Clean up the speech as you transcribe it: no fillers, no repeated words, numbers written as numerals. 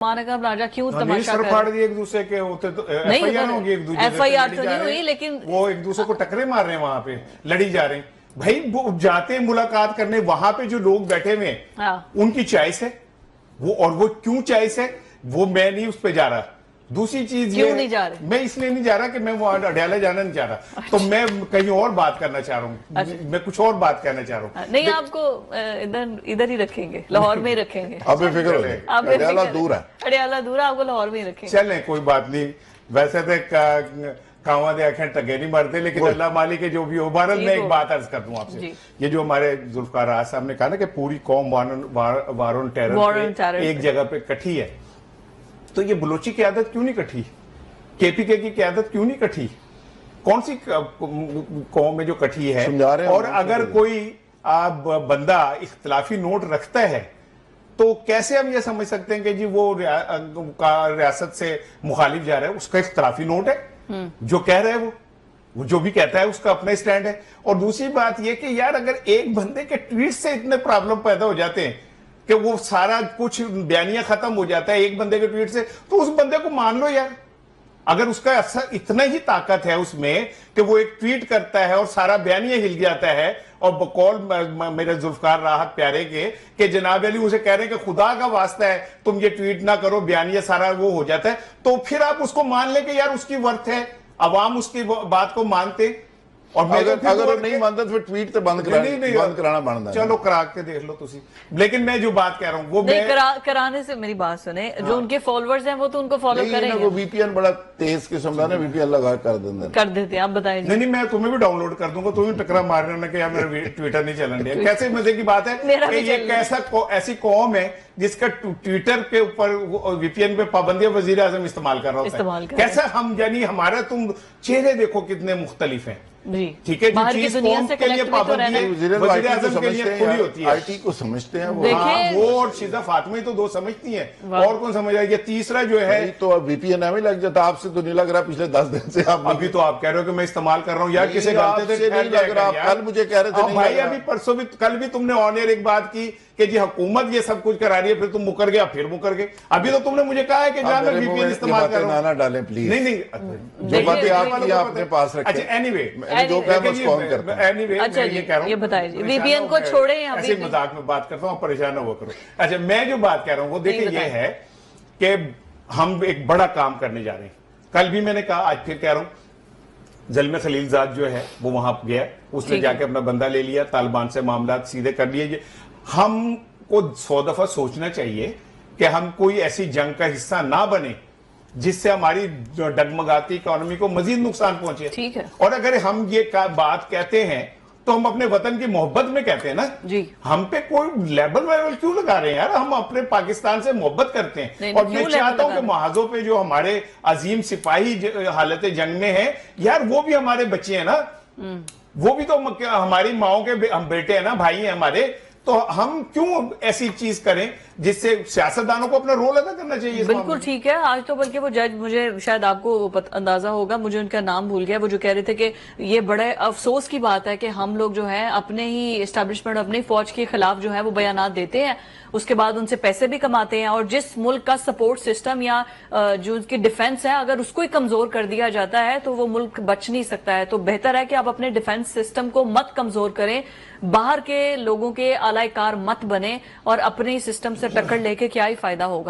महानगर राजा क्यों नहीं, तमाशा सर कर फाड़ दिए एक दूसरे के होते तो नहीं, एफआईआर होगी एक दूसरे एफआईआर तो नहीं हुई, लेकिन वो एक दूसरे को टकरे मार रहे हैं, वहां पे लड़ी जा रहे हैं। भाई वो जाते हैं मुलाकात करने, वहां पे जो लोग बैठे हुए हैं हाँ। उनकी चॉइस है वो, और वो क्यों चॉइस है वो मैं नहीं उस पर जा रहा। दूसरी चीज क्यों ये नहीं जा रहे? मैं इसलिए नहीं जा रहा कि मैं वो अडयाला जाना नहीं चाह रहा, तो मैं कहीं और बात करना चाह रहा हूँ, मैं कुछ और बात कहना चाह रहा हूँ। नहीं, आपको इधर ही रखेंगे, लाहौर में ही रखेंगे। आप बेफिक्र हो जाइए, अडयाला दूर है, अडयाला दूर है, आपको लाहौर में ही रखेंगे। चले कोई बात नहीं, वैसे तो कांवा दे आंखें टगे नहीं मरते, लेकिन अल्लाह मालिक के जो भी हो। भारत में एक बात अर्ज कर दूं आपसे, ये जो हमारे जुल्फकार राज साहब ने कहा ना कि पूरी कौम वार ऑन टेरर एक जगह पे इकट्ठी है, तो ये बलोची की आदत क्यों नहीं इकट्ठी, केपीके की क्यादत क्यों नहीं इकट्ठी, कौन सी कौम में जो इकट्ठी है? और अगर कोई बंदा इख्तिलाफी नोट रखता है तो कैसे हम ये समझ सकते हैं कि जी वो रियासत से मुखालिफ जा रहा है? उसका इख्तिलाफी नोट है, जो कह रहा है वो जो भी कहता है उसका अपना स्टैंड है। और दूसरी बात यह कि यार अगर एक बंदे के ट्वीट से इतने प्रॉब्लम पैदा हो जाते हैं कि वो सारा कुछ बयानिया खत्म हो जाता है एक बंदे के ट्वीट से, तो उस बंदे को मान लो यार। अगर उसका असर इतना ही ताकत है उसमें कि वो एक ट्वीट करता है और सारा बयानिया हिल जाता है, और बकौल मेरे जुल्फकार राहत प्यारे के जनाब अली उसे कह रहे हैं कि खुदा का वास्ता है तुम ये ट्वीट ना करो, बयानिया सारा वो हो जाता है, तो फिर आप उसको मान ले कि यार उसकी वर्थ है, अवाम उसकी बात को मानते। और अगर नहीं मानता तो फिर ट्वीट तो बंद कराना बनता है। चलो करा के देख लो तुसी, लेकिन मैं जो बात कह रहा हूँ वो कराने से मेरी बात सुने। हाँ। जो उनके फॉलोअर्स हैं वो तो उनको फॉलो करेंगे। वो वीपीएन बड़ा तेज किस्म का ना, वीपीएन लगा कर देते हैं। आप बताइए। नहीं, मैं तुम्हें भी डाउनलोड कर दूंगा, तुम्हें टकरा मारने के यार मेरा ट्विटर नहीं चलन दिया। कैसे मजे की बात है कि ये कैसा ऐसी कौम है जिसका ट्विटर के ऊपर वीपीएन पे पाबंदियां वजीर आजम इस्तेमाल कर रहा है। कैसा हम, यानी हमारा तुम चेहरे देखो कितने मुख्तलिफ हैं, ठीक है, बाहर की दुनिया से के लिए पाबंदी खुली होती है, आईटी को समझते हैं वो और शीजा फातिमा तो दो समझती हैं, और कौन समझ रहा है? ये तीसरा जो है तो वीपीएन हमें लग जाता, आपसे तो नहीं लग रहा पिछले 10 दिन से। आप अभी तो आप कह रहे हो कि मैं इस्तेमाल कर रहा हूँ यार, किसे गलते थे कल मुझे कह रहे थे भाई, अभी परसों भी कल भी तुमने ऑन एयर एक बात की कि जी हुकूमत ये सब कुछ करा रही है, फिर तुम मुकर गया, फिर मुकर गए। अभी तो तुमने मुझे कहा है कि जहां मैं वीपीएन इस्तेमाल कर रहा हूं, ना डालें प्लीज। नहीं, जो बातें आपकी अपने पास रखें। अच्छा, एनीवे जो कहा मैं उसको करता हूं। एनीवे मैं ये कह रहा हूं, ये बताइए वीपीएन को छोड़े, ऐसे मजाक में बात करता हूं, परेशान ना हो करो। अच्छा, मैं जो बात कह रहा हूं वो देखिए ये है कि हम एक बड़ा काम करने जा रहे हैं। कल भी मैंने कहा, आज फिर कह रहा हूं, ज़ल्मे खलीलजाद जो है वो वहां गया, उसने जाके अपना बंदा ले लिया, तालिबान से मामला सीधे कर लिए। हमको 100 दफा सोचना चाहिए कि हम कोई ऐसी जंग का हिस्सा ना बने जिससे हमारी डगमगाती इकोनॉमी को मजीद नुकसान पहुंचे। ठीक है। और अगर हम ये बात कहते हैं तो हम अपने वतन की मोहब्बत में कहते हैं ना जी। हम पे कोई लेबल क्यों लगा रहे हैं यार? हम अपने पाकिस्तान से मोहब्बत करते हैं। और मैं चाहता हूं कि महाजों पे जो हमारे अजीम सिपाही हालत जंग में है यार, वो भी हमारे बच्चे हैं ना, वो भी तो हमारी माओ के हम बेटे हैं ना, भाई हैं हमारे। तो हम क्यों ऐसी चीज करें जिससे सियासतदानों को अपना रोल अदा करना चाहिए? बिल्कुल ठीक है। आज तो बल्कि वो जज, मुझे शायद आपको अंदाजा होगा, मुझे उनका नाम भूल गया, वो जो कह रहे थे कि ये बड़े अफसोस की बात है कि हम लोग जो है अपने ही एस्टेब्लिशमेंट, अपनी फौज के खिलाफ जो है वो बयानात देते हैं, उसके बाद उनसे पैसे भी कमाते हैं, और जिस मुल्क का सपोर्ट सिस्टम या जो उसकी डिफेंस है अगर उसको ही कमजोर कर दिया जाता है तो वो मुल्क बच नहीं सकता है। तो बेहतर है कि आप अपने डिफेंस सिस्टम को मत कमजोर करें, बाहर के लोगों के आलाकार मत बने, और अपने सिस्टम से टक्कर लेके क्या ही फायदा होगा।